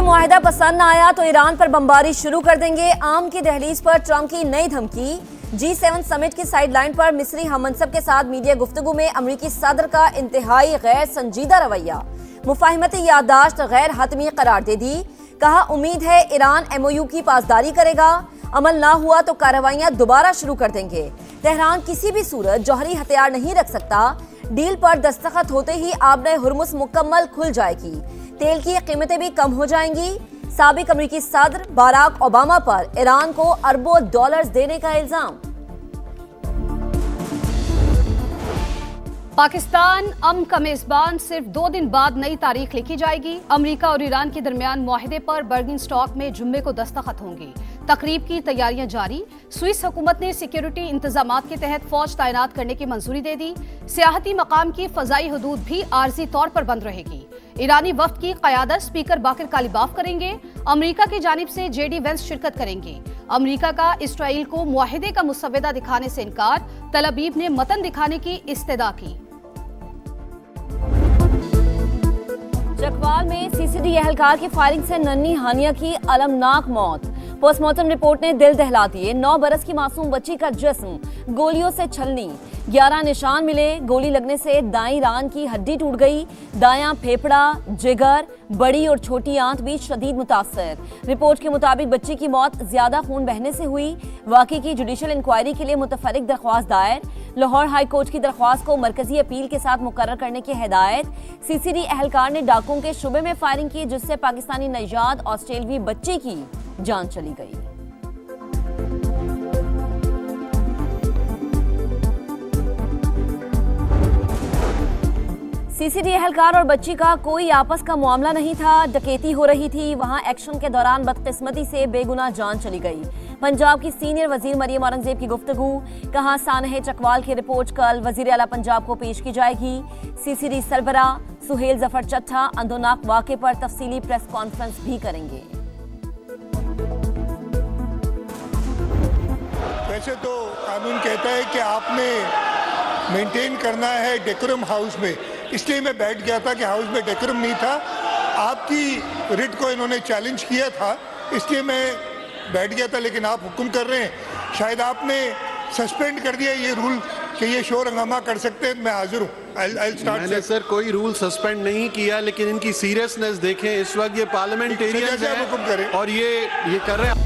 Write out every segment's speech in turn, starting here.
मुआहिदा पसंद न आया तो ईरान पर बमबारी शुरू कर देंगे। आम की दहलीज पर ट्रंप की नई धमकी। G7 समिट की साइडलाइन पर मिस्री हममनसब के साथ मीडिया गुफ्तगू में अमरीकी सदर का इंतहाई गैर संजीदा रवैया। मुफाहिमती याददाश्त गैर हतमी करार दे दी। कहा उम्मीद है ईरान MOU की पासदारी करेगा। अमल ना हुआ तो कार्रवाइयां दोबारा शुरू कर देंगे। तेहरान किसी भी सूरत जौहरी हथियार नहीं रख सकता। डील पर दस्तखत होते ही आबने हुर्मुस मुकम्मल खुल जाएगी। तेल की कीमतें भी कम हो जाएंगी। साबिक अमरीकी सदर बराक ओबामा पर ईरान को अरबों डॉलर्स देने का इल्जाम। पाकिस्तान अमन का मेजबान सिर्फ 2 दिन बाद नई तारीख लिखी जाएगी। अमेरिका और ईरान के दरमियान मुआहिदे पर बर्गिनस्टॉक में जुम्मे को दस्तखत होंगी। तकरीब की तैयारियां जारी। स्विस हुकूमत ने सिक्योरिटी इंतजामात के तहत फौज तैनात करने की मंजूरी दे दी। सियाहती मकाम की फजाई हदूद भी आर्जी तौर पर बंद रहेगी। ईरानी वफ्द की क़यादत स्पीकर बाकिर कालिबाफ करेंगे। अमेरिका की जानिब से JD वेंस शिरकत करेंगे। अमेरिका का इसराइल को मुआहिदे का मुसव्वदा दिखाने से इनकार। तल अबीब ने मतन दिखाने की इस्तदा की। चकवाल में CCD एहलकार की फायरिंग से नन्ही हानिया की अलमनाक मौत। पोस्टमार्टम रिपोर्ट ने दिल दहला दिए। 9 बरस की मासूम बच्ची का जिस्म गोलियों से छलनी। 11 निशान मिले। गोली लगने से दाईं रान की हड्डी टूट गई। दायां फेफड़ा, जिगर, बड़ी और छोटी आंत भी शदीद मुतासर। रिपोर्ट के मुताबिक बच्ची की मौत ज्यादा खून बहने से हुई। वाकई की जुडिशल इंक्वायरी के लिए मुतफरिक दरख्वास्त दायर। लाहौर हाई कोर्ट की दरख्वास्त को मरकजी अपील के साथ मुकर्रर करने की हिदायत। CCD एहलकार ने डाकुओं के शुबे में फायरिंग की, जिससे पाकिस्तानी नैजाद ऑस्ट्रेलवी बच्ची की जान चली गई। CCD एहलकार और बच्ची का कोई आपस का मामला नहीं था। डकैती हो रही थी। वहां एक्शन के दौरान बदकिस्मती से बेगुनाह जान चली गई। पंजाब की सीनियर वजीर मरियम औरंगजेब की गुफ्तगू। कहा सानहे चकवाल की रिपोर्ट कल वजीर आला पंजाब को पेश की जाएगी। CCD सरबरा सुहेल जफर चट्टा अंदोनाक वाक़े पर तफसीली प्रेस कॉन्फ्रेंस भी करेंगे। वैसे तो कानून कहता है कि आपने मेंटेन करना है डेकोरम हाउस में, इसलिए मैं बैठ गया था कि हाउस में डेकोरम नहीं था। आपकी रिट को इन्होंने चैलेंज किया था, इसलिए मैं बैठ गया था, लेकिन आप हुक्म कर रहे हैं। शायद आपने सस्पेंड कर दिया ये रूल कि ये शोर हंगामा कर सकते हैं। मैं हाजिर हूँ। मैंने सर कोई रूल सस्पेंड नहीं किया, लेकिन इनकी सीरियसनेस देखें। इस वक्त ये पार्लियामेंटेरियंस हैं और ये कर रहे हैं।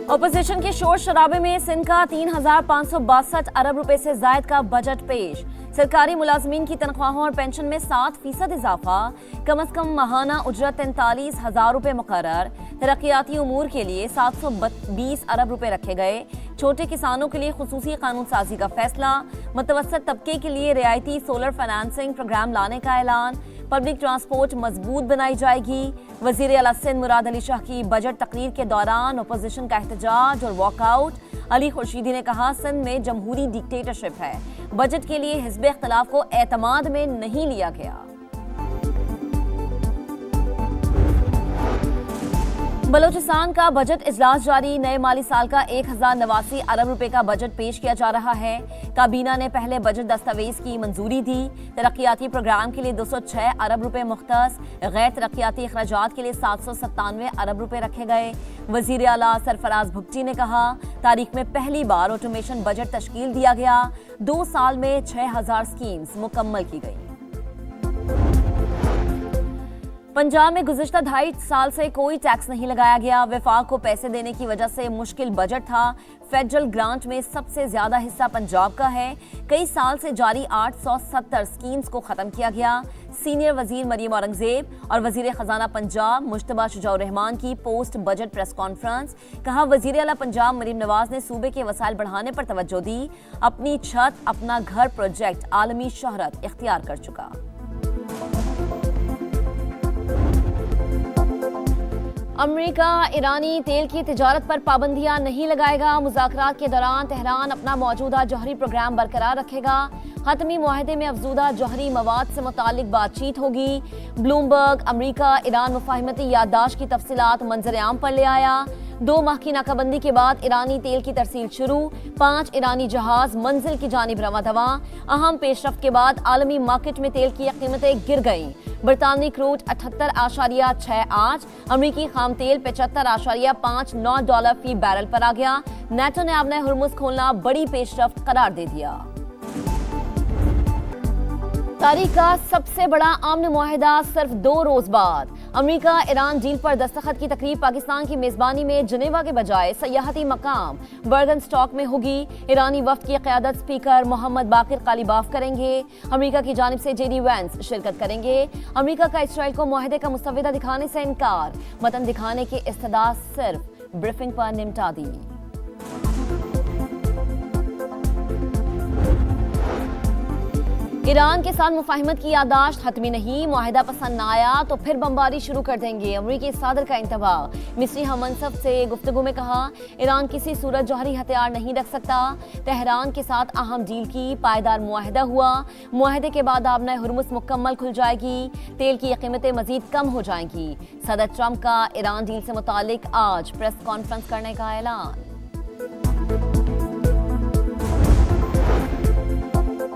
अपोजिशन के शोर शराबे में सिंध का 3,562 अरब रुपए से जायद का बजट पेश। सरकारी मुलाजमीन की तनख्वाहों और पेंशन में 7% इजाफा। कम अज कम माहाना उजरत 43,000 रुपए मुकर्रर। तरक्याती उमूर के लिए 720 अरब रुपए रखे गए। छोटे किसानों के लिए खुसूसी कानून साजी का फैसला। मुतवस्सित तबके के लिए रियायती सोलर फाइनेंसिंग प्रोग्राम लाने का ऐलान। पब्लिक ट्रांसपोर्ट मजबूत बनाई जाएगी। वजीर आला सिंध मुराद अली शाह की बजट तकरीर के दौरान अपोजिशन का एहतजाज और वॉकआउट। अली खुर्शीदी ने कहा सिंध में जमहूरी डिक्टेटरशिप है। बजट के लिए हिज़्ब इख्तिलाफ को एतमाद में नहीं लिया गया। बलोचिस्तान का बजट इजलास जारी। नए माली साल का 1,089 अरब रुपए का बजट पेश किया जा रहा है। काबीना ने पहले बजट दस्तावेज की मंजूरी दी। तरक्याती प्रोग्राम के लिए 206 अरब रुपए मुख्तस। गैर तरक्याती अखराजात के लिए 797 अरब रुपए रखे गए। वजीर आला सरफराज भुगटी ने कहा तारीख में पहली बार ऑटोमेशन बजट तश्कील दिया गया। 2 साल में 6,000 स्कीम्स मुकम्मल की गई। पंजाब में गुज़िश्ता 2.5 साल से कोई टैक्स नहीं लगाया गया। वफाक को पैसे देने की वजह से मुश्किल बजट था। फेडरल ग्रांट में सबसे ज्यादा हिस्सा पंजाब का है। कई साल से जारी 870 स्कीम्स को खत्म किया गया। सीनियर वजीर मरियम औरंगजेब और वजीर खजाना पंजाब मुश्तबा शुजाउर रहमान की पोस्ट बजट प्रेस कॉन्फ्रेंस। कहा वजीर आला पंजाब मरीम नवाज ने सूबे के वसाइल बढ़ाने पर तवज्जो दी। अपनी छत अपना घर प्रोजेक्ट आलमी शोहरत इख्तियार कर चुका। अमेरिका ईरानी तेल की तिजारत पर पाबंदियां नहीं लगाएगा। मुज़ाकरात के दौरान तेहरान अपना मौजूदा जौहरी प्रोग्राम बरकरार रखेगा। हतमी मुआहदे में अफजूदा जौहरी मवाद से मुतालिक बातचीत होगी। ब्लूमबर्ग अमेरिका ईरान मुफाहिमती याददाश्त की तफसीलात मंजर आम पर ले आया। 2 माह की नाकाबंदी के बाद ईरानी तेल की तरसील शुरू, 5 ईरानी जहाज मंजिल की जानिब रवां दवा। अहम पेशरफ्त के बाद आलमी मार्केट में तेल की कीमतें गिर गईं। बरतानवी क्रूड 78.68, अमरीकी खाम तेल 75.59 डॉलर फी बैरल पर आ गया। नेटो ने अपने हुर्मुज खोलना बड़ी पेशरफ्त करार दे दिया। तारीख का सबसे बड़ा अमन मुआहिदा सिर्फ 2 रोज बाद। अमेरिका ईरान डील पर दस्तखत की तकरीब पाकिस्तान की मेजबानी में जनेवा के बजाय सयाहती मकाम बर्गनस्टॉक में होगी। ईरानी वफ्द की क़यादत स्पीकर मोहम्मद बाकिर कालीबाफ करेंगे। अमेरिका की जानिब से जेडी वैंस शिरकत करेंगे। अमेरिका का इसराइल को मुआहिदे का मुस्तविदा दिखाने से इनकार, मतन दिखाने की इस्तदा सिर्फ ब्रीफिंग पर निमटा दी। ईरान के साथ मुफाहिमत की याददाश्त हतमी नहीं, मुआहिदा पसंद न आया तो फिर बमबारी शुरू कर देंगे। अमरीकी सदर का इंतबाह। मिस्री हममनसब से गुफ्तगू में कहा, ईरान किसी सूरत जौहरी हथियार नहीं रख सकता। तेहरान के साथ अहम डील की पायदार मुआहिदा हुआ। मुआहिदे के बाद आबना हुर्मुज मुकम्मल खुल जाएगी। तेल की कीमतें मजीद कम हो जाएंगी। सदर ट्रंप का ईरान डील से मुतालिक आज प्रेस कॉन्फ्रेंस करने का ऐलान।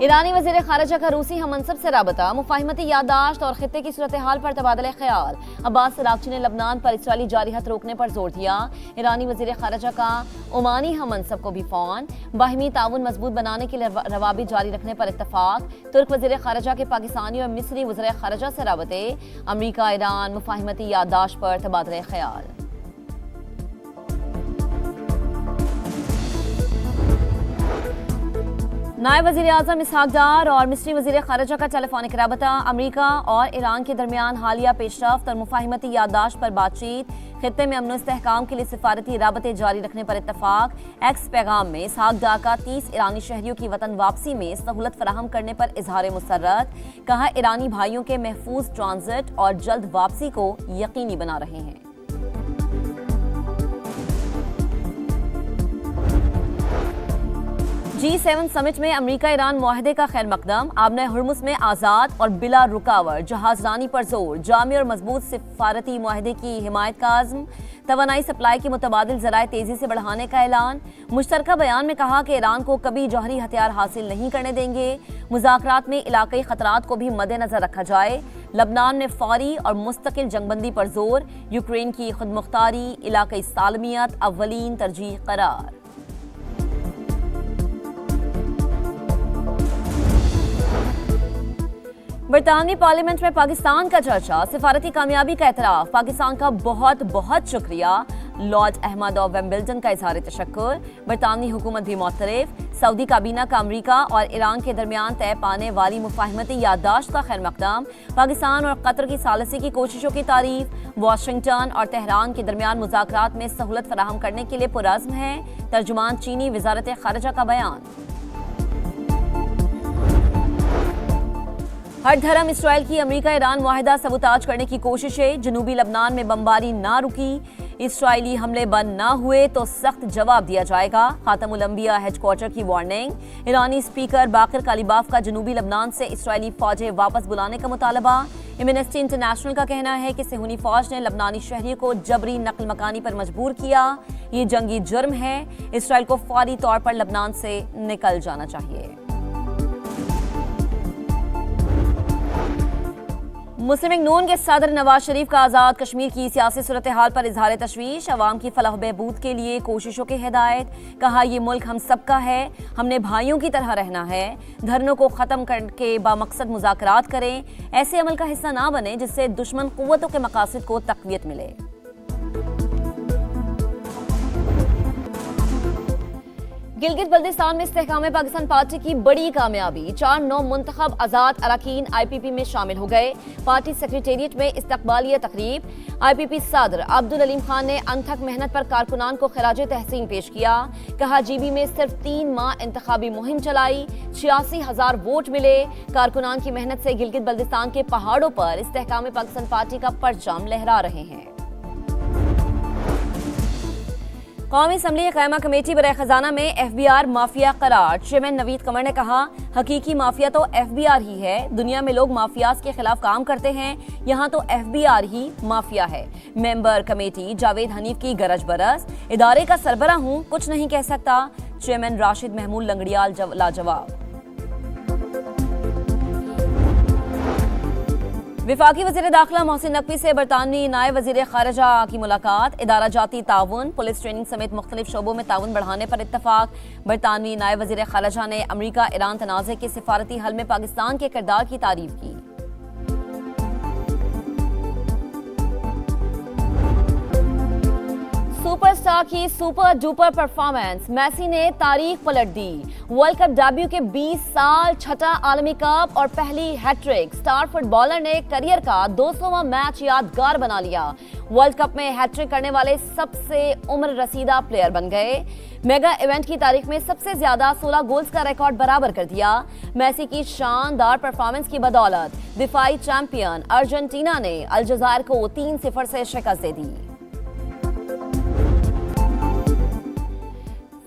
ईरानी वज़ीर ख़ारिजा का रूसी हममनसब से राबता, मुफाहिमती याददाश्त और खित्ते की सूरत हाल पर तबादला ख्याल। अब्बास अरागची ने लबनान पर इसराइली जारी हथ रोकने पर जोर दिया। ईरानी वज़ीर ख़ारिजा का ओमानी हममनसब को भी फ़ोन। बाहिमी ताउन मजबूत बनाने के लिए रवाबित जारी रखने पर इत्तफाक। तुर्क वज़ीर ख़ारिजा के पाकिस्तानी और मिस्री वज़ीर ख़ारिजा से राबते। अमरीका ईरान मुफाहिमती याददाश्त पर तबादला ख्याल। नायब वज़ीर आज़म इसहाक डार और मिस्री वज़ीर ख़ारिजा का टेलीफोनिक राबता। अमरीका और ईरान के दरमियान हालिया पेशरफ्त और मुफाहिमती याददाश्त पर बातचीत। खित्ते में अमन इस्तेहकाम के लिए सिफारती राबते जारी रखने पर इत्तफाक। एक्स पैगाम में इसहाक डार का 30 ईरानी शहरियों की वतन वापसी में सहूलत फराहम करने पर इजहार मुसर्रत। कहा, ईरानी भाइयों के महफूज ट्रांजिट और जल्द वापसी को यकीनी बना रहे हैं। G7 समिट में अमेरिका ईरान मुआहदे का खैर मकदम। आबना हुर्मुज में आज़ाद और बिला रुकावट जहाजरानी पर जोर। जामी और मजबूत सिफारती मुआहदे की हिमायत का आज़म। तवानाई सप्लाई की मुतबादिल ज़राए तेज़ी से बढ़ाने का ऐलान। मुश्तरका बयान में कहा कि ईरान को कभी जौहरी हथियार हासिल नहीं करने देंगे। मुज़ाकरात में इलाक़ाई ख़तरात को भी मद्देनज़र रखा जाए। लबनान में फौरी और मुस्तकिल जंगबंदी पर जोर। यूक्रेन की खुदमुख्तारी, इलाक़ाई सालमियत अव्वलीन तरजीह करार। बरतानवी पार्लियामेंट में पाकिस्तान का चर्चा। सिफारती कामयाबी का एतराफ़। पाकिस्तान का बहुत बहुत शुक्रिया। लॉर्ड अहमद और वेम्बल्डन का इजहार तशक्कुर। बरतानवी हुकूमत भी मुतरफ। सऊदी काबीना का अमरीका और ईरान के दरमियान तय पाने वाली मुफाहिमती याददाश्त का खैर मकदम। पाकिस्तान और कतर की सालसी की कोशिशों की तारीफ। वाशिंगटन और तेहरान के दरमियान मुज़ाकरात में सहूलत फराहम करने के लिए पुरअज़्म है। तर्जुमान चीनी वज़ारत ख़ारिजा का बयान। हर धर्म इसराइल की अमेरिका ईरान मुआहिदा सबूताज करने की कोशिशें। जनूबी लबनान में बमबारी ना रुकी। इसराइली हमले बंद ना हुए तो सख्त जवाब दिया जाएगा। खातमुल अंबिया हेडक्वार्टर की वार्निंग। ईरानी स्पीकर बाकिर कालीबाफ का जनूबी लबनान से इसराइली फौजें वापस बुलाने का मुतालबा। एमनेस्टी इंटरनेशनल का कहना है कि सेहूनी फौज ने लबनानी शहरियों को जबरी नकल मकानी पर मजबूर किया। ये जंगी जुर्म है। इसराइल को फौरी तौर पर लबनान से निकल जाना चाहिए। मुस्लिम लीग नून के सदर नवाज शरीफ का आज़ाद कश्मीर की सियासी सूरत हाल पर इजहार तशवीश। अवाम की फलाह बहबूद के लिए कोशिशों की हिदायत। कहा, ये मुल्क हम सबका है, हमने भाइयों की तरह रहना है। धरनों को ख़त्म करके बामकसद मुज़ाकरात करें। ऐसे अमल का हिस्सा ना बने जिससे दुश्मन क़ुव्वतों के मकासद को तक़वियत मिले। गिलगित बल्दिस्तान में इस्तेहकाम पाकिस्तान पार्टी की बड़ी कामयाबी। 4 नौ मुंतखब आज़ाद अरकान IPP में शामिल हो गए। पार्टी सेक्रेटेरिएट में इस्तकबालिया तकरीब। IPP सदर अब्दुल अलीम खान ने अनथक मेहनत पर कारकुनान को खिराज तहसीन पेश किया। कहा, GB में सिर्फ 3 माह इंतखाबी मुहिम चलाई, 86,000 वोट मिले। कारकुनान की मेहनत से गिलगित बल्दिस्तान के पहाड़ों पर इस्तेहकाम पाकिस्तान पार्टी का परचम लहरा रहे हैं। कौमी असम्बली क़यामा कमेटी बराए खजाना में FBI माफिया करार। चेयरमैन नवीद कमर ने कहा, हकीकी माफिया तो FBI ही है। दुनिया में लोग माफियाज के खिलाफ काम करते हैं, यहाँ तो FBI ही माफिया है। मेंबर कमेटी जावेद हनीफ की गरज बरस, इदारे का सरबरा हूँ, कुछ नहीं कह सकता। चेयरमैन राशिद महमूद लंगड़ियाल लाजवाब। विफाकी वज़ीर दाखिला मोहसिन नकवी से बरतानवी नायब वज़ीर खारजा की मुलाकात। इदारा जाती ताउन, पुलिस ट्रेनिंग समेत मुख्तलिफ शोबों में ताउन बढ़ाने पर इत्तफाक। बरतानवी नायब वज़ीर खारजा ने अमरीका ईरान तनाज़े के सिफारती हल में पाकिस्तान के किरदार की तारीफ की। सुपरस्टार की सुपर डुपर परफॉर्मेंस, मेसी ने तारीख पलट दी। वर्ल्ड कप डेब्यू के 20 साल, छठा आलमी कप और पहली हैट्रिक। स्टार फुटबॉलर ने करियर का 200वां मैच यादगार बना लिया। वर्ल्ड कप में हैट्रिक करने वाले सबसे उम्र रसीदा प्लेयर बन गए। मेगा इवेंट की तारीख में सबसे ज्यादा 16 गोल्स का रिकॉर्ड बराबर कर दिया। मेसी की शानदार परफॉर्मेंस की बदौलत दिफाई चैंपियन अर्जेंटीना ने अलजायर को 3-0 से शिकस्त दे दी।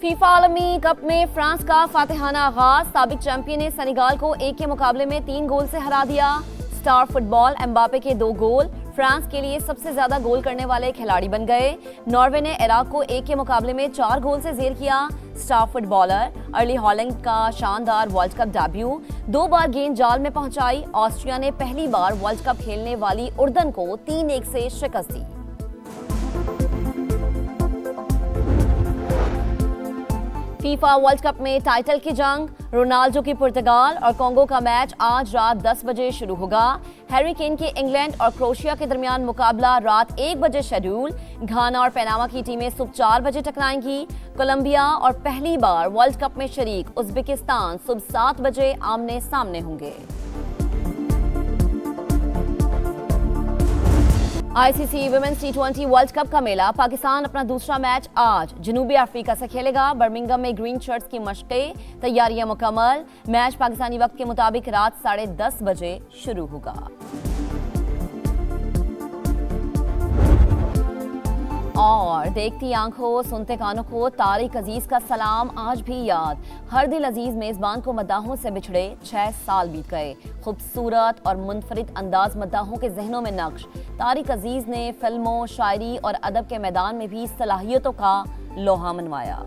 फीफा आलमी कप में फ्रांस का फातिहाना आगाज। साबिक चैंपियन ने सेनेगाल को 1 के मुकाबले में 3 गोल से हरा दिया। स्टार फुटबॉल एम्बापे के 2 गोल फ्रांस के लिए सबसे ज्यादा गोल करने वाले खिलाड़ी बन गए। नॉर्वे ने इराक को 1 के मुकाबले में 4 गोल से जेर किया। स्टार फुटबॉलर अर्ली हॉलैंड का शानदार वर्ल्ड कप डेब्यू, 2 बार गेंद जाल में पहुंचाई। ऑस्ट्रिया ने पहली बार वर्ल्ड कप खेलने वाली उर्दन को 3-1 से शिकस्त दी। फीफा वर्ल्ड कप में टाइटल की जंग, रोनाल्डो की पुर्तगाल और कोंगो का मैच आज रात 10 बजे शुरू होगा। हैरी केन के इंग्लैंड और क्रोएशिया के दरमियान मुकाबला रात 1 बजे शेड्यूल। घाना और पनामा की टीमें सुबह 4 बजे टकराएंगी। कोलंबिया और पहली बार वर्ल्ड कप में शरीक उज्बेकिस्तान सुबह 7 बजे आमने सामने होंगे। ICC women's T20 world cup का मेला, पाकिस्तान अपना दूसरा मैच आज जनूबी अफ्रीका से खेलेगा। बर्मिंघम में ग्रीन शर्ट्स की मशक़ें, तैयारियां मुकम्मल। मैच पाकिस्तानी वक्त के मुताबिक रात 10:30 बजे शुरू होगा। और देखती आंखों सुनते कानों को तारिक अजीज का सलाम आज भी याद। हर दिल अजीज मेजबान को मद्दाहों से बिछड़े 6 साल बीत गए। खूबसूरत और मुनफरिद अंदाज मद्दाहों के जहनों में नक्श। तारिक अजीज ने फिल्मों, शायरी और अदब के मैदान में भी सलाहियतों का लोहा मनवाया।